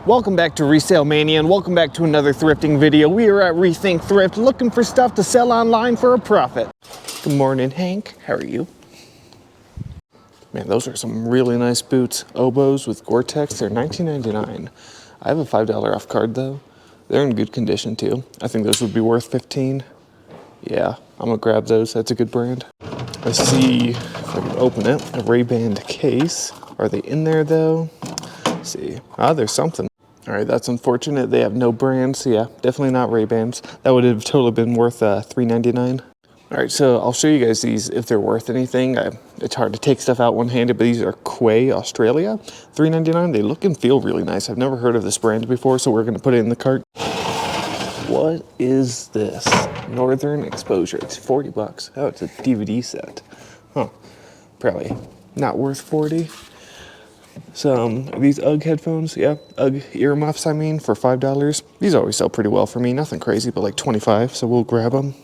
Welcome back to Resale Mania and welcome back to another thrifting video. We are at Rethink Thrift looking for stuff to sell online for a profit. Good morning, Hank. How are you? Man, those are some really nice boots. Oboes with Gore-Tex. They're $19.99. I have a $5 off card though. They're in good condition too. I think those would be worth $15. Yeah, I'm gonna grab those. That's a good brand. Let's see if I can open it. A Ray-Ban case. Are they in there though? Let's see. Ah, there's something. All right, that's unfortunate. They have no brands. So yeah, definitely not Ray-Bans. That would have totally been worth $3.99. All right, so I'll show you guys these if they're worth anything. It's hard to take stuff out one-handed, but these are Quay Australia, $3.99. They look and feel really nice. I've never heard of this brand before, so we're gonna put it in the cart. What is this? Northern Exposure. It's 40 bucks. Oh, it's a DVD set. Huh. Probably not worth 40. Some these UGG headphones, yeah, UGG earmuffs, I mean, for $5. These always sell pretty well for me. Nothing crazy, but like 25, so we'll grab them.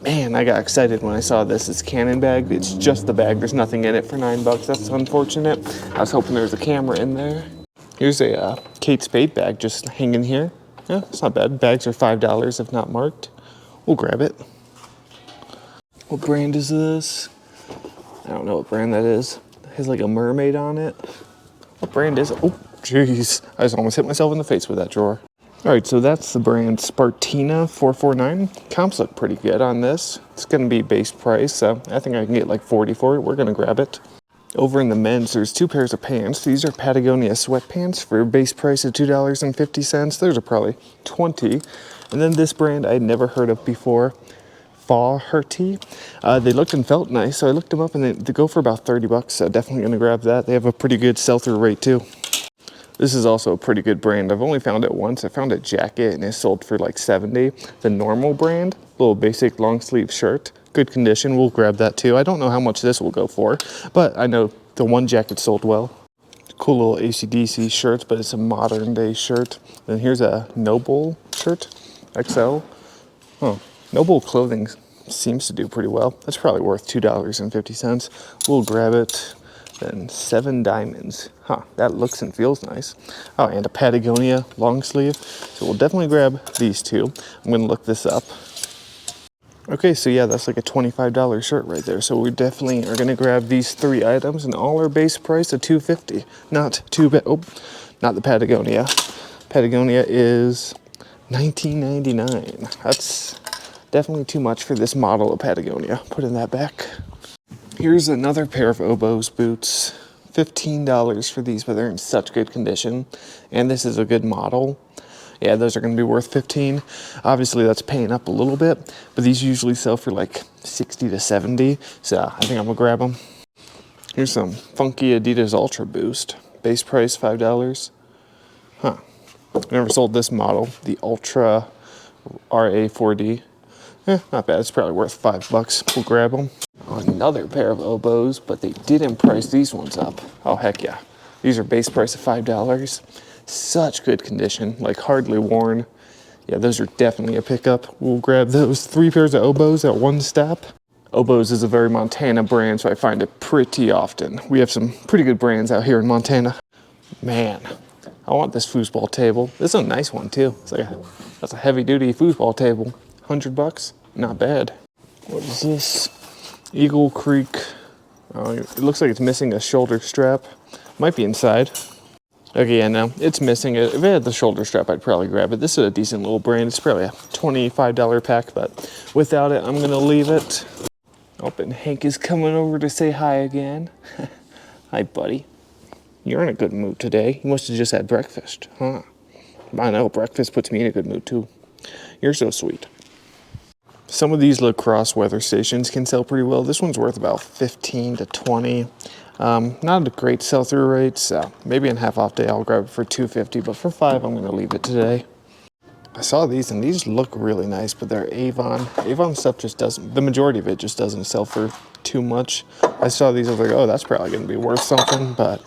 Man, I got excited when I saw this. It's Canon bag. It's just the bag. There's nothing in it for $9. That's unfortunate. I was hoping there was a camera in there. Here's a Kate Spade bag just hanging here. Yeah, it's not bad. Bags are $5 if not marked. We'll grab it. What brand is this? I don't know what brand that is. It has like a mermaid on it. What brand is it? Oh, jeez. I just almost hit myself in the face with that drawer. All right, so that's the brand Spartina 449. Comps look pretty good on this. It's going to be base price, so I think I can get like 40 for it. We're going to grab it. Over in the men's, there's two pairs of pants. These are Patagonia sweatpants for a base price of $2.50. Those are probably 20. And then this brand I'd never heard of before, Faherty. They looked and felt nice, so I looked them up and they go for about 30 bucks, so definitely gonna grab that. They have a pretty good sell-through rate too. This is also a pretty good brand. I've only found it once. I found a jacket and it sold for like 70. The normal brand, little basic long sleeve shirt, good condition. We'll grab that too. I don't know how much this will go for, but I know the one jacket sold well. Cool little AC/DC shirts, but it's a modern day shirt. Then here's a Noble shirt, XL. Oh, Noble clothing seems to do pretty well. That's probably worth $2.50. We'll grab it. Then 7 diamonds. Huh, that looks and feels nice. Oh, and a Patagonia long sleeve. So we'll definitely grab these two. I'm gonna look this up. Okay, so yeah, that's like a $25 shirt right there. So we definitely are gonna grab these 3 items and all are base price of $2.50. Not too bad. Oh, not the Patagonia. Patagonia is $19.99. That's definitely too much for this model of Patagonia. Putting that back. Here's another pair of Oboes boots. $15 for these, but they're in such good condition. And this is a good model. Yeah, those are gonna be worth $15. Obviously that's paying up a little bit, but these usually sell for like 60 to 70. So I think I'm gonna grab them. Here's some funky Adidas Ultra Boost. Base price $5. Huh, I never sold this model, the Ultra RA4D. Not bad, it's probably worth $5. We'll grab them. Another pair of Oboes, but they didn't price these ones up. Oh, heck yeah. These are base price of $5. Such good condition, like hardly worn. Yeah, those are definitely a pickup. We'll grab those 3 pairs of Oboes at one stop. Oboes is a very Montana brand, so I find it pretty often. We have some pretty good brands out here in Montana. Man, I want this foosball table. This is a nice one too. It's like that's a heavy duty foosball table. $100, not bad. What is this? Eagle Creek. Oh, it looks like it's missing a shoulder strap. Might be inside. Okay, yeah, no, it's missing it. If it had the shoulder strap, I'd probably grab it. This is a decent little brand. It's probably a $25 pack, but without it, I'm gonna leave it. Oh, and Hank is coming over to say hi again. Hi, buddy. You're in a good mood today. You must have just had breakfast, huh? I know, breakfast puts me in a good mood too. You're so sweet. Some of these lacrosse weather stations can sell pretty well. This one's worth about 15 to 20. Not a great sell-through rate, so maybe in half off day I'll grab it for $2.50, but for $5 I'm gonna leave it today. I saw these and these look really nice, but they're Avon. Avon stuff just doesn't, the majority of it just doesn't sell for too much. I saw these, I was like, oh, that's probably gonna be worth something, but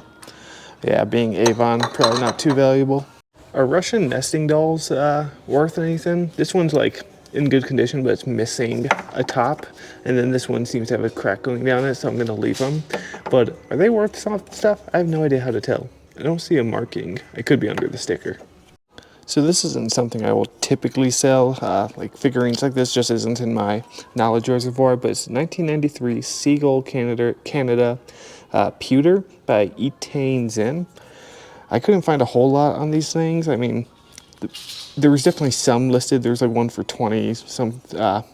yeah, being Avon, probably not too valuable. Are Russian nesting dolls worth anything? This one's like in good condition, but it's missing a top. And then this one seems to have a crack going down it, so I'm gonna leave them. But are they worth soft stuff? I have no idea how to tell. I don't see a marking. It could be under the sticker. So this isn't something I will typically sell, like figurines like this just isn't in my knowledge reservoir, but it's 1993 Seagull Canada pewter by Etain Zen. I couldn't find a whole lot on these things. I mean, there was definitely some listed. There's like one for 20, some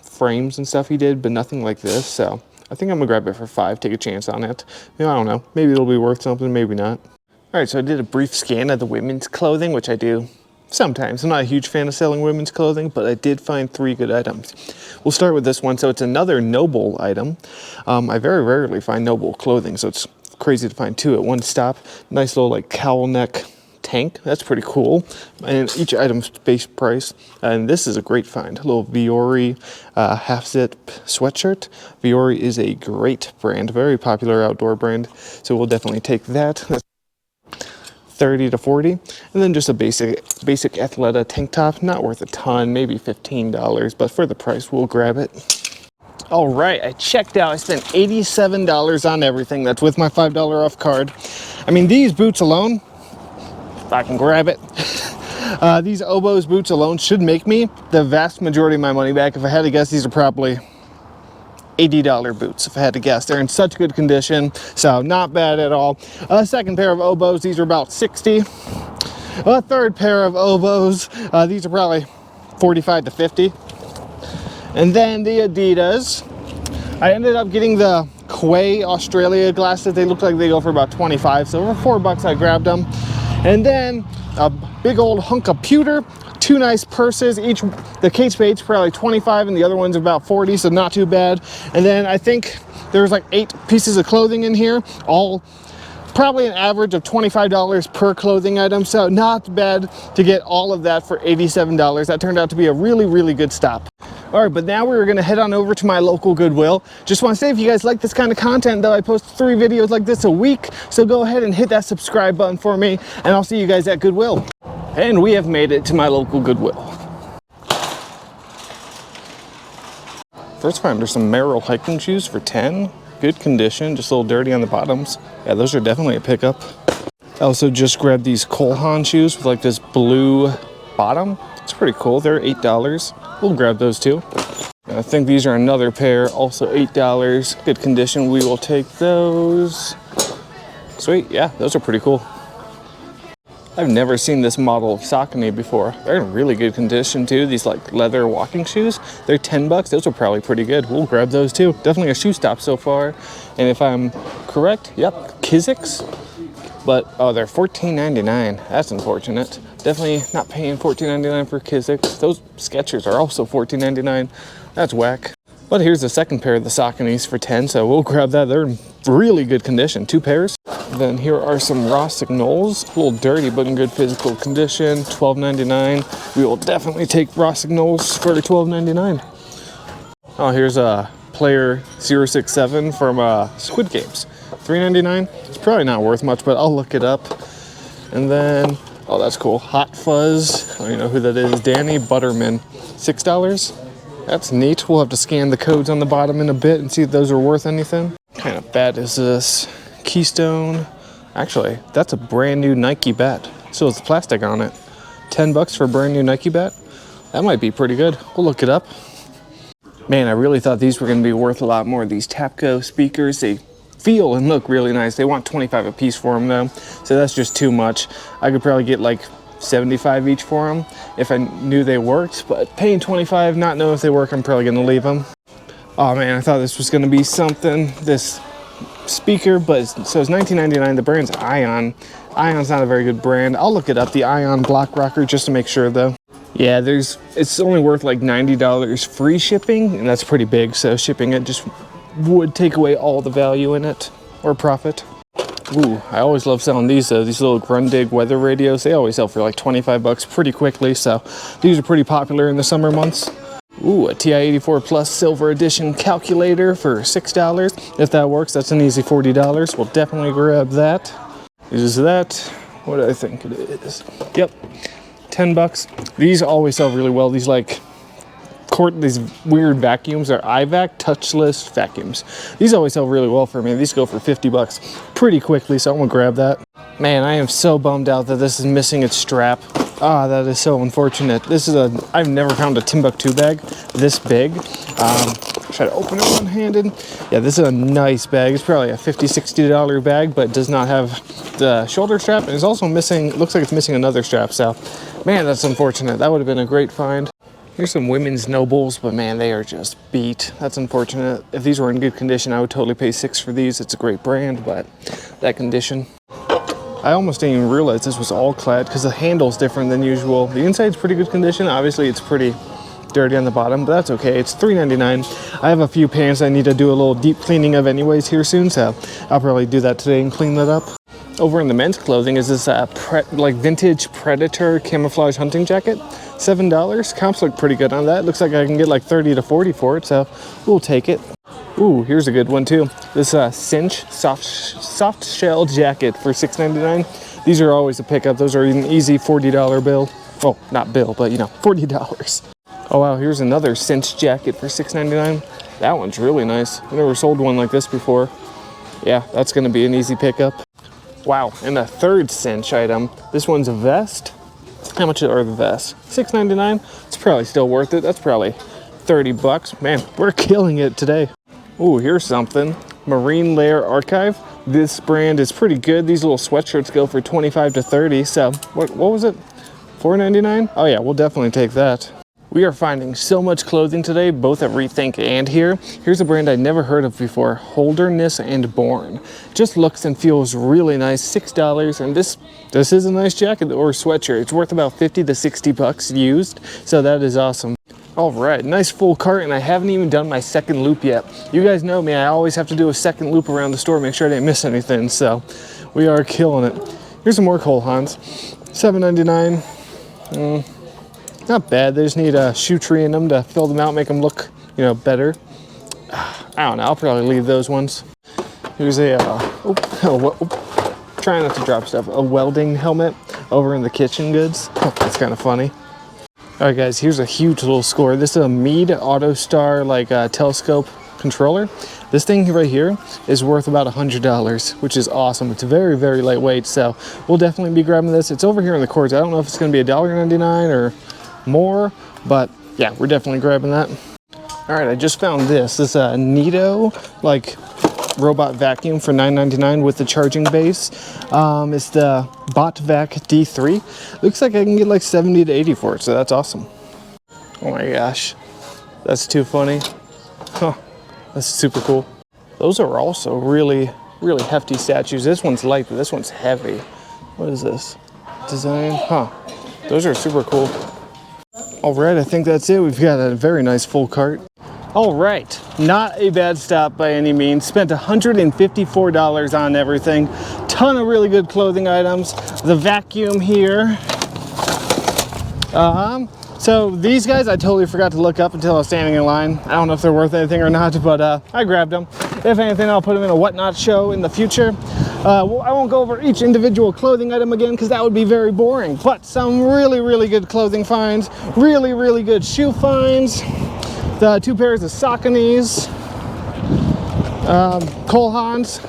frames and stuff he did, but nothing like this. So I think I'm gonna grab it for 5, take a chance on it. You know, I don't know, maybe it'll be worth something, maybe not. All right, so I did a brief scan of the women's clothing, which I do sometimes. I'm not a huge fan of selling women's clothing, but I did find 3 good items. We'll start with this one. So it's another Noble item. I very rarely find Noble clothing, so it's crazy to find 2 at one stop. Nice little like cowl neck tank. That's pretty cool. And each item's base price. And this is a great find. A little Viore half zip sweatshirt. Viore is a great brand, very popular outdoor brand. So we'll definitely take that. That's 30 to 40. And then just a basic Athleta tank top. Not worth a ton, maybe $15, but for the price, we'll grab it. All right, I checked out. I spent $87 on everything. That's with my $5 off card. I mean, these boots alone, if I can grab it, these Oboz boots alone should make me the vast majority of my money back. If I had to guess, these are probably $80 boots, if I had to guess. They're in such good condition, so not bad at all. Second pair of Oboz, these are about 60. A third pair of Oboz, these are probably 45 to 50. And then the Adidas, I ended up getting the Quay Australia glasses. They look like they go for about 25, so for $4 I grabbed them. And then a big old hunk of pewter, 2 nice purses. Each, the Kate Spade's probably 25 and the other one's about 40, so not too bad. And then I think there's like 8 pieces of clothing in here, all probably an average of $25 per clothing item, so not bad to get all of that for $87. That turned out to be a really good stop. All right, but now we're gonna head on over to my local Goodwill. Just wanna say, if you guys like this kind of content, though, I post 3 videos like this a week, so go ahead and hit that subscribe button for me, and I'll see you guys at Goodwill. And we have made it to my local Goodwill. First find, there's some Merrell hiking shoes for 10. Good condition, just a little dirty on the bottoms. Yeah, those are definitely a pickup. I also just grabbed these Cole Haan shoes with like this blue bottom. It's pretty cool. They're $8. We'll grab those too. And I think these are another pair, also $8. Good condition. We will take those. Sweet. Yeah, those are pretty cool. I've never seen this model of Saucony before. They're in really good condition too. These like leather walking shoes, they're $10. Those are probably pretty good. We'll grab those too. Definitely a shoe stop so far. And if I'm correct, yep, Kizik's. But oh, they're $14.99. That's unfortunate. Definitely not paying $14.99 for Kizik's. Those Skechers are also $14.99. That's whack. But here's the second pair of the Sauconys for 10, so we'll grab that. They're in really good condition, 2 pairs. Then here are some Rossignols, a little dirty but in good physical condition, $12.99. We will definitely take Rossignols for $12.99. Oh, here's a Player 067 from Squid Games, $3.99. It's probably not worth much, but I'll look it up. And then, oh, that's cool, Hot Fuzz. I don't even know who that is. Danny Butterman, $6. That's neat. We'll have to scan the codes on the bottom in a bit and see if those are worth anything. What kind of bat is this? Keystone. Actually, that's a brand new Nike bat. So it's plastic on it. $10 for a brand new Nike bat? That might be pretty good. We'll look it up. Man, I really thought these were going to be worth a lot more. These Tapco speakers, they feel and look really nice. They want 25 a piece for them though, so that's just too much. I could probably get like 75 each for them if I knew they worked, but paying 25, not knowing if they work, I'm probably gonna leave them. Oh man, I thought this was gonna be something, this speaker, but so it's $19.99. The brand's Ion. Ion's not a very good brand. I'll look it up, the Ion Block Rocker, just to make sure though. Yeah, it's only worth like $90 free shipping, and that's pretty big, so shipping it just would take away all the value in it, or profit. Ooh, I always love selling these though. These little Grundig weather radios, they always sell for like 25 bucks pretty quickly, so these are pretty popular in the summer months. Ooh, a TI-84 Plus Silver Edition calculator for $6. If that works, that's an easy $40. We'll definitely grab that. Is that, what do I think it is? Yep, 10 bucks. These always sell really well. These like these weird vacuums are iVac touchless vacuums. These always sell really well for me. These go for 50 bucks pretty quickly, so I'm gonna grab that. Man, I am so bummed out that this is missing its strap. Ah, that is so unfortunate. This is I've never found a Timbuktu bag this big. Try to open it one-handed. Yeah, this is a nice bag. It's probably a $50, $60 bag, but does not have the shoulder strap. And it's also missing, looks like it's missing another strap. So, man, that's unfortunate. That would have been a great find. Here's some women's Nobles, but man, they are just beat. That's unfortunate. If these were in good condition, I would totally pay $6 for these. It's a great brand, but that condition. I almost didn't even realize this was all clad because the handle's different than usual. The inside's pretty good condition. Obviously, it's pretty dirty on the bottom, but that's okay. It's $3.99. I have a few pants I need to do a little deep cleaning of anyways here soon, so I'll probably do that today and clean that up. Over in the men's clothing is this like vintage Predator camouflage hunting jacket. $7. Comps look pretty good on that. Looks like I can get like 30 to 40 for it, so we'll take it. Ooh, here's a good one too. This Cinch soft shell jacket for $6.99. These are always a pickup. Those are an easy $40 bill. Oh, not bill, but you know, $40. Oh wow, here's another Cinch jacket for $6.99. That one's really nice. I've never sold one like this before. Yeah, that's gonna be an easy pickup. Wow, and a third Cinch item. This one's a vest. How much are the vests? $6.99. It's probably still worth it. That's probably 30 bucks. Man, we're killing it today. Ooh, here's something. Marine Layer Archive. This brand is pretty good. These little sweatshirts go for 25 to 30. So what was it? $4.99? Oh yeah, we'll definitely take that. We are finding so much clothing today, both at Rethink and here. Here's a brand I'd never heard of before, Holderness and Born. Just looks and feels really nice, $6. And this is a nice jacket or sweatshirt. It's worth about 50 to 60 bucks used. So that is awesome. All right, nice full cart, and I haven't even done my second loop yet. You guys know me, I always have to do a second loop around the store, make sure I didn't miss anything, so we are killing it. Here's some more Cole Haans, $7.99. Not bad, they just need a shoe tree in them to fill them out, make them look, you know, better. I don't know, I'll probably leave those ones. Here's a, trying not to drop stuff, a welding helmet over in the kitchen goods. That's kind of funny. All right, guys, here's a huge little score. This is a Meade AutoStar like telescope controller. This thing right here is worth about $100, which is awesome. It's very, very lightweight, so we'll definitely be grabbing this. It's over here in the cords. I don't know if it's gonna be $1.99 or more, but yeah, we're definitely grabbing that. All right, I just found this. This Nito like robot vacuum for $9.99 with the charging base. It's the BotVac D3. Looks like I can get like 70 to 80 for it, so that's awesome. Oh my gosh, that's too funny. Huh, that's super cool. Those are also really, really hefty statues. This one's light, but this one's heavy. What is this? Design? Huh, those are super cool. All right, I think that's it. We've got a very nice full cart. All right, not a bad stop by any means. Spent $154 on everything. Ton of really good clothing items. The vacuum here. So these guys, I totally forgot to look up until I was standing in line. I don't know if they're worth anything or not, but I grabbed them. If anything, I'll put them in a Whatnot show in the future. I won't go over each individual clothing item again because that would be very boring, but some really, really good clothing finds, really, really good shoe finds. The 2 pairs of Sauconys, Cole Haans.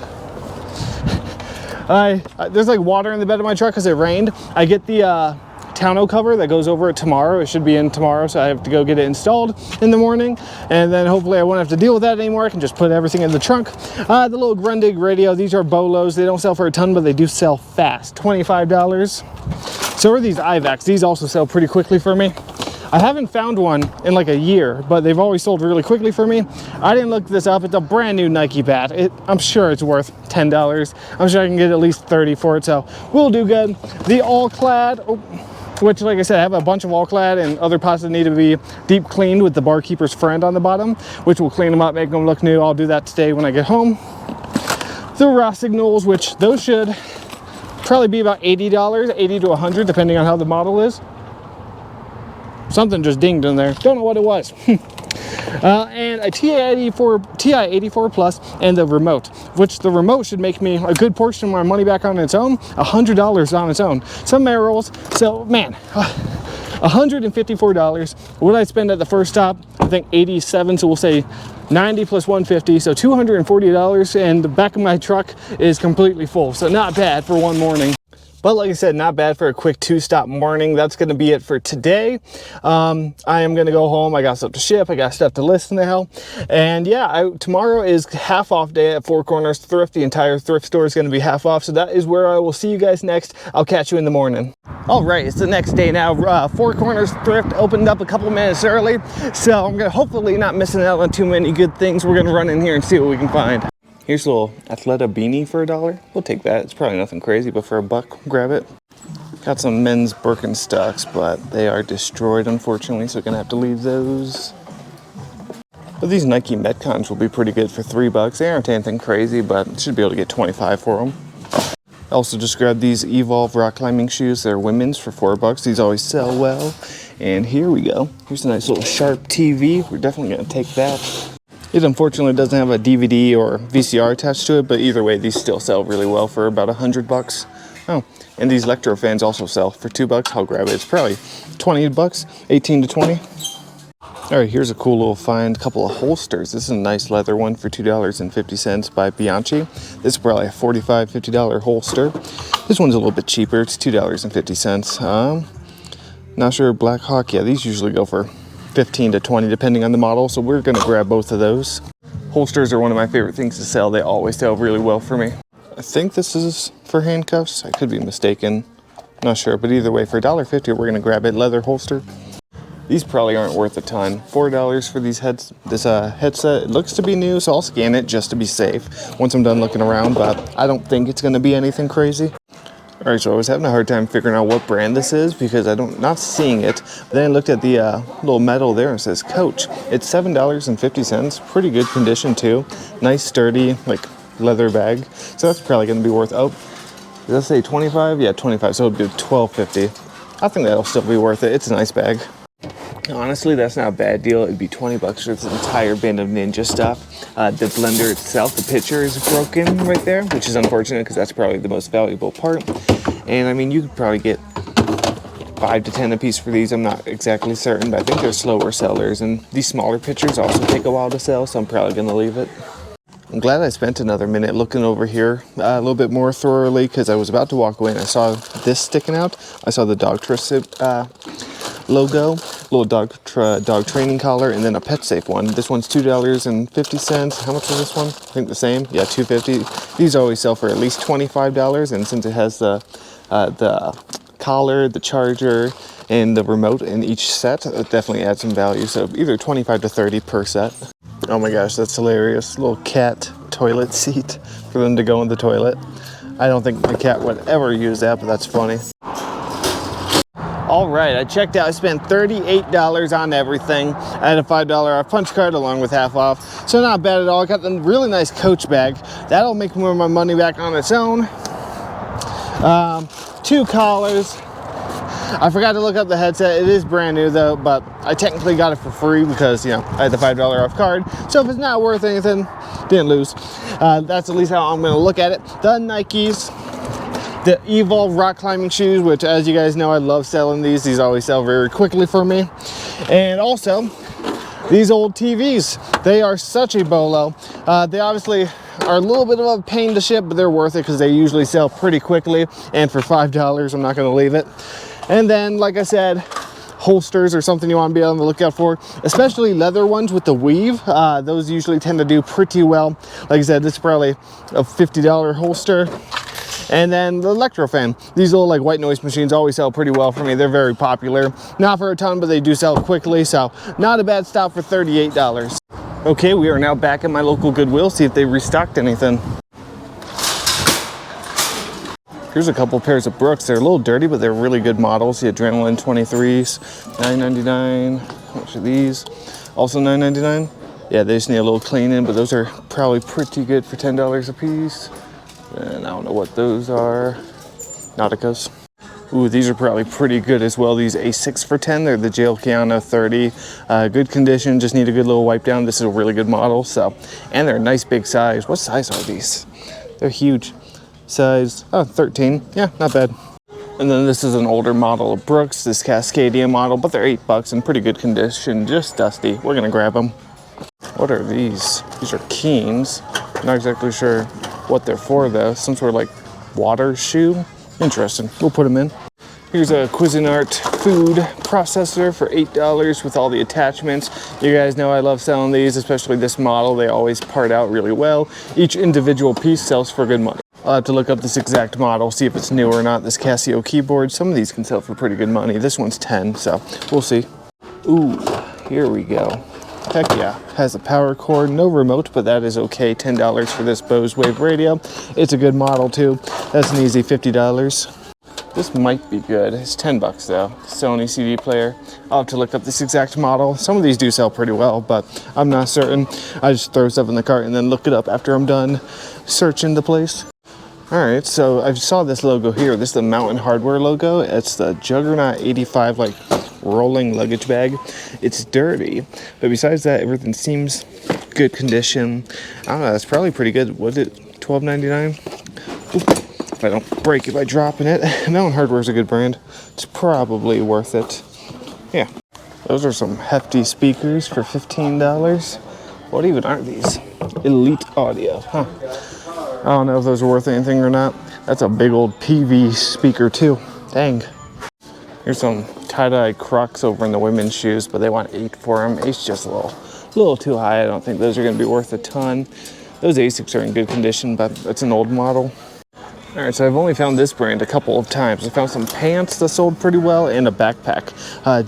There's like water in the bed of my truck because it rained. I get the tonneau cover that goes over it tomorrow. It should be in tomorrow, so I have to go get it installed in the morning, and then hopefully I won't have to deal with that anymore. I can just put everything in the trunk. The little Grundig radio, these are Bolos. They don't sell for a ton, but they do sell fast, $25. So are these IVACs. These also sell pretty quickly for me. I haven't found one in like a year, but they've always sold really quickly for me. I didn't look this up. It's a brand new Nike bat. I'm sure it's worth $10. I'm sure I can get at least 30 for it, so we'll do good. The all clad, which like I said, I have a bunch of all clad and other pots that need to be deep cleaned with the barkeeper's friend on the bottom, which will clean them up, make them look new. I'll do that today when I get home. The Rossignol's, which those should probably be about $80, 80 to 100, depending on how the model is. Something just dinged in there. Don't know what it was. And a TI-84 Plus and the remote, which the remote should make me a good portion of my money back on its own. $100 on its own. Some Merrills. So, man, $154. What did I spend at the first stop? I think 87, so we'll say 90 plus 150, so $240, and the back of my truck is completely full. So not bad for one morning. But like I said, not bad for a quick 2-stop morning. That's going to be it for today. I am going to go home. I got stuff to ship. I got stuff to list now. And yeah, tomorrow is half off day at Four Corners Thrift. The entire thrift store is going to be half off. So that is where I will see you guys next. I'll catch you in the morning. All right, it's the next day now. Four Corners Thrift opened up a couple minutes early. So I'm going to hopefully not missing out on too many good things. We're going to run in here and see what we can find. Here's a little Athleta beanie for $1. We'll take that. It's probably nothing crazy, but for $1, grab it. Got some men's Birkenstocks, but they are destroyed, unfortunately, so we're going to have to leave those. But these Nike Metcons will be pretty good for $3. They aren't anything crazy, but should be able to get 25 for them. I also just grabbed these Evolve rock climbing shoes. They're women's for $4. These always sell well. And here we go. Here's a nice little Sharp TV. We're definitely going to take that. It unfortunately doesn't have a DVD or VCR attached to it, but either way, these still sell really well for about $100. Oh, and these Electro fans also sell for $2. I'll grab it. It's probably $20, 18 to 20. All right, here's a cool little find. Couple of holsters. This is a nice leather one for $2.50 by Bianchi. This is probably a $45, $50 holster. This one's a little bit cheaper. It's $2.50. Not sure. Black Hawk. Yeah, these usually go for 15 to 20 depending on the model, so we're going to grab both of those. Holsters are one of my favorite things to sell. They always sell really well for me. I think this is for handcuffs. I could be mistaken. Not sure, but either way, for $1.50 we're going to grab it. Leather holster. These probably aren't worth a ton. $4 for these headset. It looks to be new, so I'll scan it just to be safe once I'm done looking around, but I don't think it's going to be anything crazy. All right, so I was having a hard time figuring out what brand this is because not seeing it. But then I looked at the little metal there and it says Coach. It's $7.50. Pretty good condition too. Nice sturdy like leather bag. So that's probably going to be worth. Oh, did I say 25? Yeah, 25. So it'll be $12.50. I think that'll still be worth it. It's a nice bag. Honestly, that's not a bad deal. It'd be $20 for this entire bin of Ninja stuff. The blender itself, the pitcher is broken right there, which is unfortunate because that's probably the most valuable part. And I mean, you could probably get 5 to 10 a piece for these. I'm not exactly certain, but I think they're slower sellers. And these smaller pitchers also take a while to sell, so I'm probably going to leave it. I'm glad I spent another minute looking over here a little bit more thoroughly because I was about to walk away and I saw this sticking out. I saw the dog Thrift logo, little dog training collar, and then a pet safe one. This one's $2.50. How much is this one? I think the same. Yeah, $2.50. These always sell for at least $25, and since it has the collar, the charger, and the remote in each set, it definitely adds some value. So either 25 to 30 per set. Oh my gosh, that's hilarious. Little cat toilet seat for them to go in the toilet. I don't think my cat would ever use that, but that's funny. All right, I checked out. I spent $38 on everything. I had a $5 off punch card along with half off, so not bad at all. I got the really nice Coach bag. That'll make more of my money back on its own. 2 collars. I forgot to look up the headset. It is brand new though, but I technically got it for free because, you know, I had the $5 off card. So if it's not worth anything, didn't lose. That's at least how I'm going to look at it. The Nikes, the Evolve rock climbing shoes, which as you guys know, I love selling these. These always sell very quickly for me. And also these old TVs. They are such a bolo. They obviously are a little bit of a pain to ship, but they're worth it because they usually sell pretty quickly. And for $5, I'm not going to leave it. And then, like I said, holsters are something you want to be on the lookout for, especially leather ones with the weave. Those usually tend to do pretty well. Like I said, this is probably a $50 holster. And then the Electro fan. These little like white noise machines always sell pretty well for me. They're very popular. Not for a ton, but they do sell quickly. So not a bad stop for $38. Okay, we are now back at my local Goodwill. See if they restocked anything. Here's a couple pairs of Brooks. They're a little dirty, but they're really good models. The Adrenaline 23s, $9.99. How much are these? Also $9.99. Yeah, they just need a little cleaning, but those are probably pretty good for $10 a piece. And I don't know what those are. Nauticas. Ooh, these are probably pretty good as well. These A6 for 10. They're the Jail Kiana 30. Good condition, just need a good little wipe down. This is a really good model. So, and they're a nice big size. What size are these? They're huge. Size 13. Yeah, not bad. And then this is an older model of Brooks, this Cascadia model, but they're $8 in pretty good condition, just dusty. We're gonna grab them. What are these? These are Keens. Not exactly sure what they're for though. Some sort of like water shoe, Interesting. We'll put them in. Here's a Cuisinart food processor for $8 with all the attachments. You guys know I love selling these, especially this model. They always part out really well. Each individual piece sells for good money. I'll have to look up this exact model, see if it's new or not. This Casio keyboard, some of these can sell for pretty good money. This one's 10, so we'll see. Ooh, here we go. Heck yeah, has a power cord, no remote, but that is okay. $10 for this Bose Wave radio. It's a good model too. That's an easy $50. This might be good. It's 10 bucks though. Sony CD player. I'll have to look up this exact model. Some of these do sell pretty well, but I'm not certain. I just throw stuff in the cart and then look it up after I'm done searching the place. All right, so I saw this logo here. This is the Mountain Hardwear logo. It's the Juggernaut 85 like rolling luggage bag. It's dirty, but besides that, everything seems good condition. I don't know, that's probably pretty good. Was it $12.99? If I don't break it by dropping it. Mountain Hardwear is a good brand. It's probably worth it. Yeah. Those are some hefty speakers for $15. What even are these? Elite Audio, huh? I don't know if those are worth anything or not. That's a big old PV speaker too. Dang. Here's some tie-dye Crocs over in the women's shoes, but they want $8 for them. $8's just a little too high. I don't think those are going to be worth a ton. Those Asics are in good condition, but it's an old model. All right, so I've only found this brand a couple of times. I found some pants that sold pretty well and a backpack.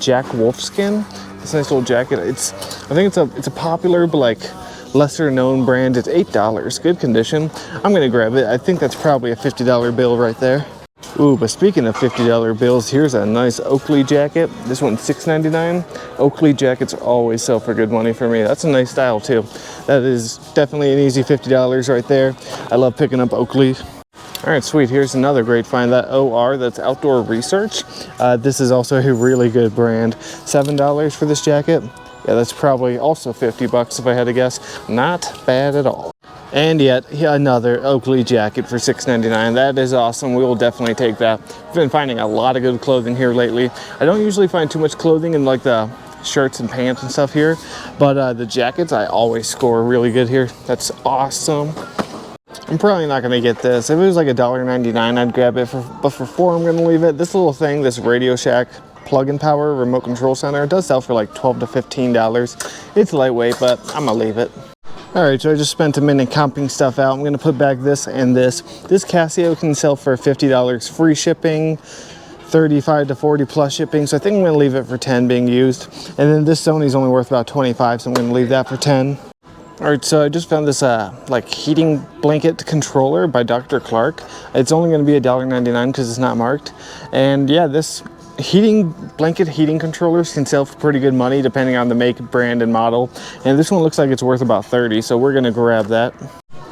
Jack Wolfskin. This nice little jacket. I think it's a popular but like lesser known brand. It's $8. Good condition. I'm gonna grab it. I think that's probably a $50 bill right there. Ooh, but speaking of $50 bills, here's a nice Oakley jacket. This one's $6.99. Oakley jackets always sell for good money for me. That's a nice style too. That is definitely an easy $50 right there. I love picking up Oakley. All right, sweet. Here's another great find. That OR, that's Outdoor Research. This is also a really good brand. $7 for this jacket. Yeah, that's probably also 50 bucks if I had to guess. Not bad at all. And yet another Oakley jacket for $6.99. That is awesome. We will definitely take that. I've been finding a lot of good clothing here lately. I don't usually find too much clothing in like the shirts and pants and stuff here, but the jackets I always score really good here. That's awesome. I'm probably not gonna get this. If it was like $1.99, I'd grab it. But for $4, I'm gonna leave it. This little thing, this Radio Shack plug-in power remote control center, it does sell for like $12 to $15. It's lightweight, but I'm gonna leave it. All right, so I just spent a minute comping stuff out. I'm gonna put back this and this. This Casio can sell for $50 free shipping, 35 to 40 plus shipping. So I think I'm gonna leave it for 10 being used. And then this Sony's only worth about 25, so I'm gonna leave that for 10. All right, so I just found this like heating blanket controller by Dr. Clark. It's only going to be $1.99 because it's not marked. And yeah, this blanket heating controllers can sell for pretty good money depending on the make, brand, and model. And this one looks like it's worth about 30, so we're going to grab that.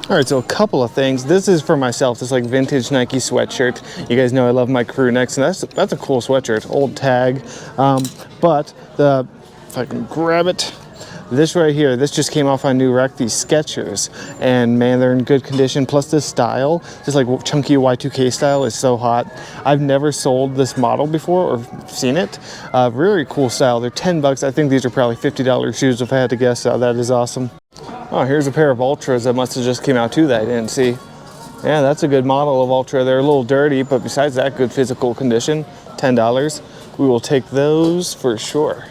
All right, so a couple of things. This is for myself, this like vintage Nike sweatshirt. You guys know I love my crew necks, and that's a cool sweatshirt, old tag. But if I can grab it, this right here, this just came off on new rack, these Skechers, and man, they're in good condition. Plus this style, this like chunky Y2K style is so hot. I've never sold this model before or seen it. Really cool style. They're 10 bucks. I think these are probably $50 shoes if I had to guess. So that is awesome. Oh, here's a pair of Ultras that must have just came out too that I didn't see. Yeah, that's a good model of Ultra. They're a little dirty, but besides that, good physical condition. $10. We will take those for sure.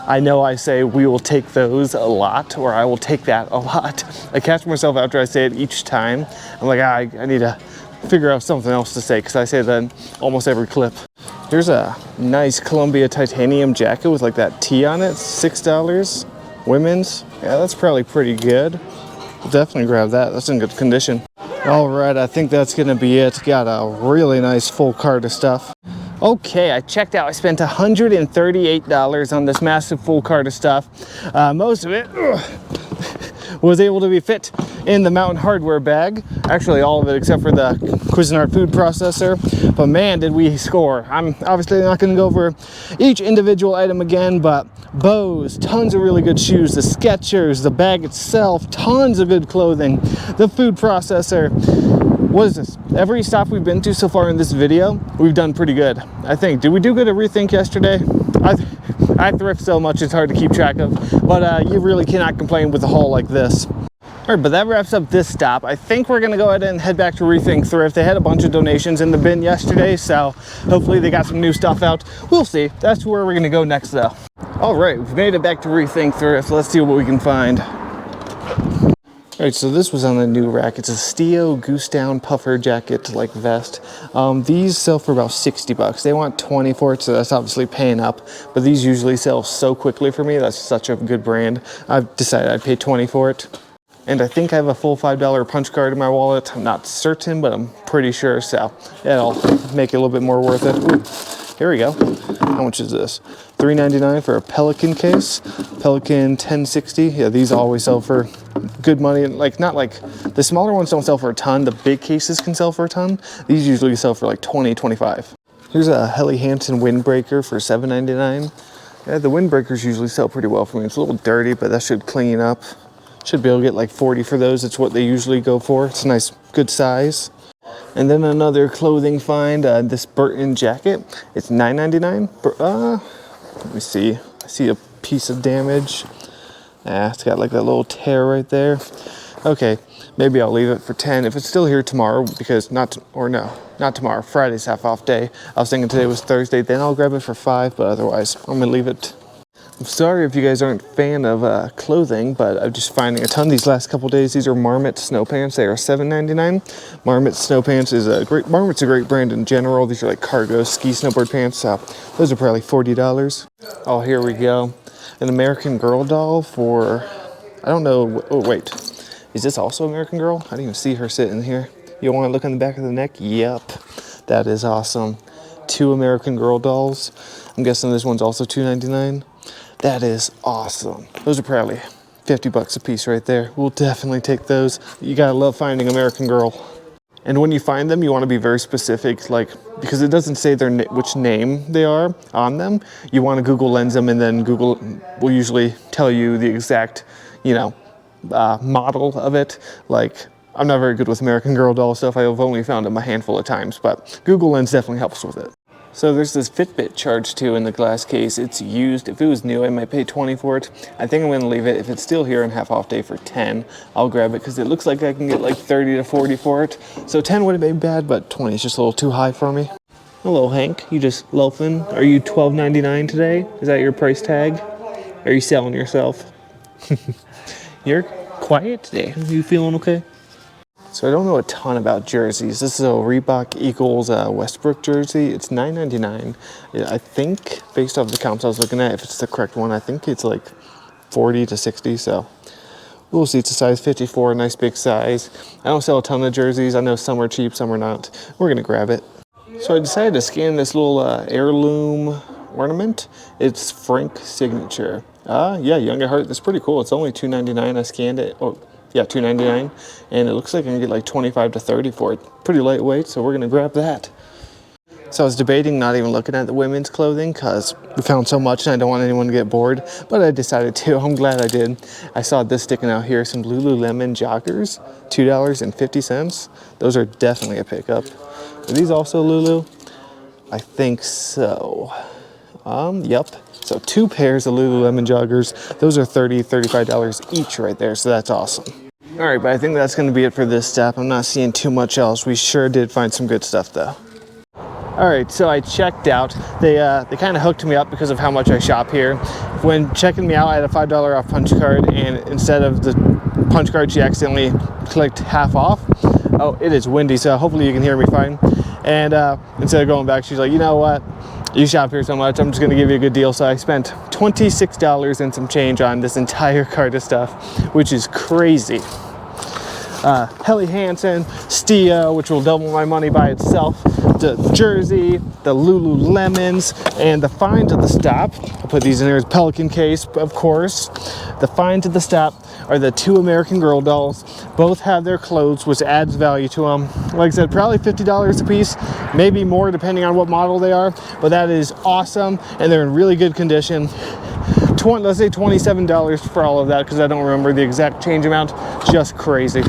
I know I say we will take those a lot, or I will take that a lot. I catch myself after I say it each time. I'm like, I need to figure out something else to say because I say that in almost every clip. Here's a nice Columbia titanium jacket with like that T on it, $6. Women's, yeah, that's probably pretty good. We'll definitely grab that. That's in good condition. All right, I think that's gonna be it. Got a really nice full cart of stuff. Okay, I checked out. I spent $138 on this massive full cart of stuff. Most of it was able to be fit in the Mountain Hardwear bag. Actually, all of it except for the Cuisinart food processor. But man, did we score. I'm obviously not going to go over each individual item again, but Bose, tons of really good shoes, the Skechers, the bag itself, tons of good clothing, the food processor. What is this? Every stop we've been to so far in this video, we've done pretty good. I think. Did we do good at Rethink yesterday? I thrift so much it's hard to keep track of, but you really cannot complain with a haul like this. All right, but that wraps up this stop. I think we're gonna go ahead and head back to Rethink Thrift. They had a bunch of donations in the bin yesterday, so hopefully they got some new stuff out. We'll see. That's where we're gonna go next though. All right, we've made it back to Rethink Thrift. Let's see what we can find. All right, so this was on the new rack. It's a Stio Goose Down puffer jacket like vest. These sell for about 60 bucks. They want 20 for it, so that's obviously paying up. But these usually sell so quickly for me. That's such a good brand. I've decided I'd pay 20 for it. And I think I have a full $5 punch card in my wallet. I'm not certain, but I'm pretty sure, so it'll make it a little bit more worth it. Ooh, here we go. How much is this? $3.99 for a Pelican case. Pelican 1060. Yeah, these always sell for good money. Like, not like the smaller ones don't sell for a ton. The big cases can sell for a ton. These usually sell for like 20, 25. Here's a Helly Hansen windbreaker for $7.99. Yeah, the windbreakers usually sell pretty well for me. It's a little dirty, but that should clean up. Should be able to get like 40 for those. It's what they usually go for. It's a nice, good size. And then another clothing find, this Burton jacket. It's $9.99. Let me see. I see a piece of damage. It's got like that little tear right there. Okay, maybe I'll leave it for 10 if it's still here tomorrow, because not tomorrow. Friday's half off day. I was thinking today was Thursday, then I'll grab it for 5, but otherwise I'm gonna leave it. I'm sorry if you guys aren't a fan of clothing, but I'm just finding a ton these last couple days. These are Marmot snow pants. They are $7.99. Marmot snow pants is Marmot's a great brand in general. These are like cargo ski snowboard pants. So those are probably $40. Oh, here we go. An American Girl doll for, I don't know. Oh, wait. Is this also American Girl? I didn't even see her sitting here. You want to look on the back of the neck? Yep. That is awesome. 2 American Girl dolls. I'm guessing this one's also $2.99. That is awesome. Those are probably 50 bucks a piece right there. We'll definitely take those. You gotta love finding American Girl. And when you find them, you wanna be very specific, like, because it doesn't say which name they are on them. You wanna Google Lens them, and then Google will usually tell you the exact, model of it. Like, I'm not very good with American Girl doll stuff. I've only found them a handful of times, but Google Lens definitely helps with it. So there's this Fitbit charge too in the glass case. It's used. If it was new, I might pay 20 for it. I think I'm going to leave it. If it's still here on half off day for 10, I'll grab it because it looks like I can get like 30 to 40 for it. So 10 wouldn't be bad, but 20 is just a little too high for me. Hello, Hank. You just loafing? Are you $12.99 today? Is that your price tag? Are you selling yourself? You're quiet today. Are you feeling okay? So I don't know a ton about jerseys. This is a Reebok Eagles Westbrook jersey. It's $9.99. I think, based off the comps I was looking at, if it's the correct one, I think it's like 40 to 60. So we'll see. It's a size 54, nice big size. I don't sell a ton of jerseys. I know some are cheap, some are not. We're gonna grab it. So I decided to scan this little heirloom ornament. It's Frank signature. Yeah, young at heart. That's pretty cool. It's only $2.99. I scanned it. Oh, yeah, $2.99, and it looks like I can get like 25 to 30 for it. Pretty lightweight, so we're gonna grab that. So I was debating not even looking at the women's clothing because we found so much and I don't want anyone to get bored, but I decided to. I'm glad I did. I saw this sticking out here, some Lululemon joggers, $2.50. Those are definitely a pickup. Are these also Lulu? I think so. Yep. So 2 pairs of Lululemon joggers. Those are $30, $35 each right there, so that's awesome. All right, but I think that's gonna be it for this step. I'm not seeing too much else. We sure did find some good stuff though. All right, so I checked out. They kind of hooked me up because of how much I shop here. When checking me out, I had a $5 off punch card, and instead of the punch card, she accidentally clicked half off. Oh, it is windy, so hopefully you can hear me fine. And instead of going back, she's like, you know what? You shop here so much, I'm just gonna give you a good deal. So I spent $26 and some change on this entire cart of stuff, which is crazy. Helly Hansen, Stio, which will double my money by itself, the jersey, the Lululemons, and the find of the stop. I'll put these in there as Pelican case, of course. The find of the stop are the 2 American Girl dolls. Both have their clothes, which adds value to them. Like I said, probably $50 a piece, maybe more depending on what model they are, but that is awesome, and they're in really good condition. Let's say $27 for all of that, because I don't remember the exact change amount. Just crazy.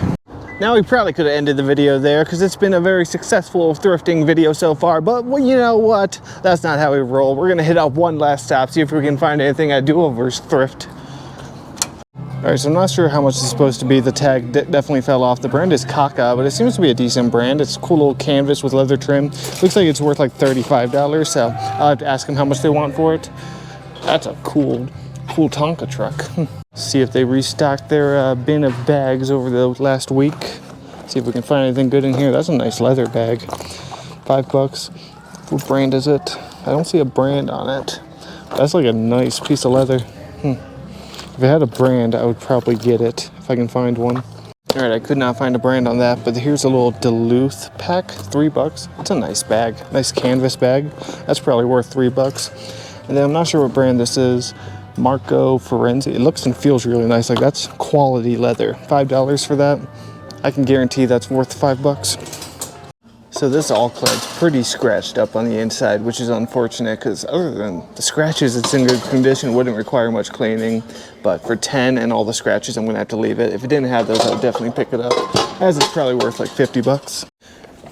Now we probably could have ended the video there because it's been a very successful thrifting video so far, but well, you know what? That's not how we roll. We're gonna hit up one last stop, see if we can find anything at Do-Over's Thrift. All right, so I'm not sure how much it's supposed to be. The tag definitely fell off. The brand is Kaka, but it seems to be a decent brand. It's a cool little canvas with leather trim. Looks like it's worth like $35, so I'll have to ask them how much they want for it. That's a cool Tonka truck. See if they restocked their bin of bags over the last week. See if we can find anything good in here. That's a nice leather bag. $5. What brand is it? I don't see a brand on it. That's like a nice piece of leather. If it had a brand, I would probably get it if I can find one. All right, I could not find a brand on that, but here's a little Duluth pack, $3. It's a nice bag, nice canvas bag. That's probably worth $3. And then I'm not sure what brand this is. Marco Ferenzi. It looks and feels really nice. Like, that's quality leather. $5 for that. I can guarantee that's worth $5. So this all-clad's pretty scratched up on the inside, which is unfortunate because other than the scratches, it's in good condition. Wouldn't require much cleaning, but for 10 and all the scratches, I'm gonna have to leave it. If it didn't have those, I would definitely pick it up, as it's probably worth like $50.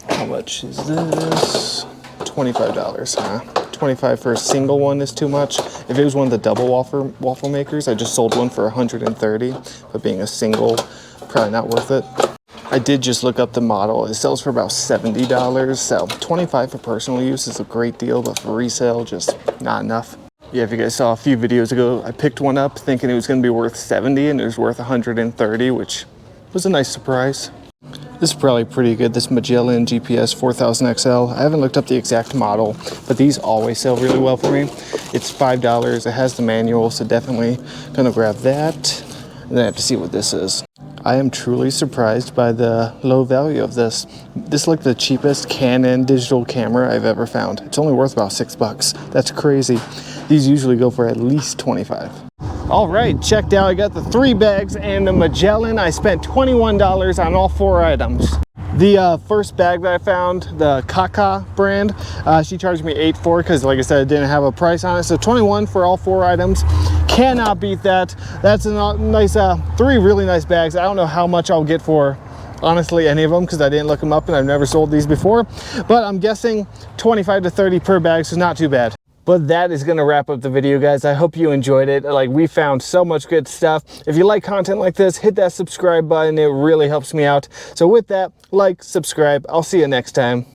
How much is this? $25, huh? 25 for a single one is too much. If it was one of the double waffle makers, I just sold one for 130, but being a single, probably not worth it. I did just look up the model. It sells for about $70, so $25 for personal use is a great deal, but for resale, just not enough. Yeah, if you guys saw a few videos ago, I picked one up thinking it was gonna be worth 70 and it was worth 130, which was a nice surprise. This is probably pretty good, this Magellan GPS 4000 XL. I haven't looked up the exact model, but these always sell really well for me. It's $5, it has the manual, so definitely gonna grab that. And then I have to see what this is. I am truly surprised by the low value of this. This is like the cheapest Canon digital camera I've ever found. It's only worth about $6. That's crazy. These usually go for at least $25. All right, checked out. I got the 3 bags and the Magellan. I spent $21 on all 4 items. The first bag that I found, the Kaka brand, she charged me $8 for it because, like I said, it didn't have a price on it. So $21 for all 4 items. Cannot beat that. That's a nice, 3 really nice bags. I don't know how much I'll get for, honestly, any of them because I didn't look them up and I've never sold these before. But I'm guessing 25 to 30 per bag, so not too bad. But that is gonna wrap up the video, guys. I hope you enjoyed it. Like, we found so much good stuff. If you like content like this, hit that subscribe button. It really helps me out. So with that, like, subscribe. I'll see you next time.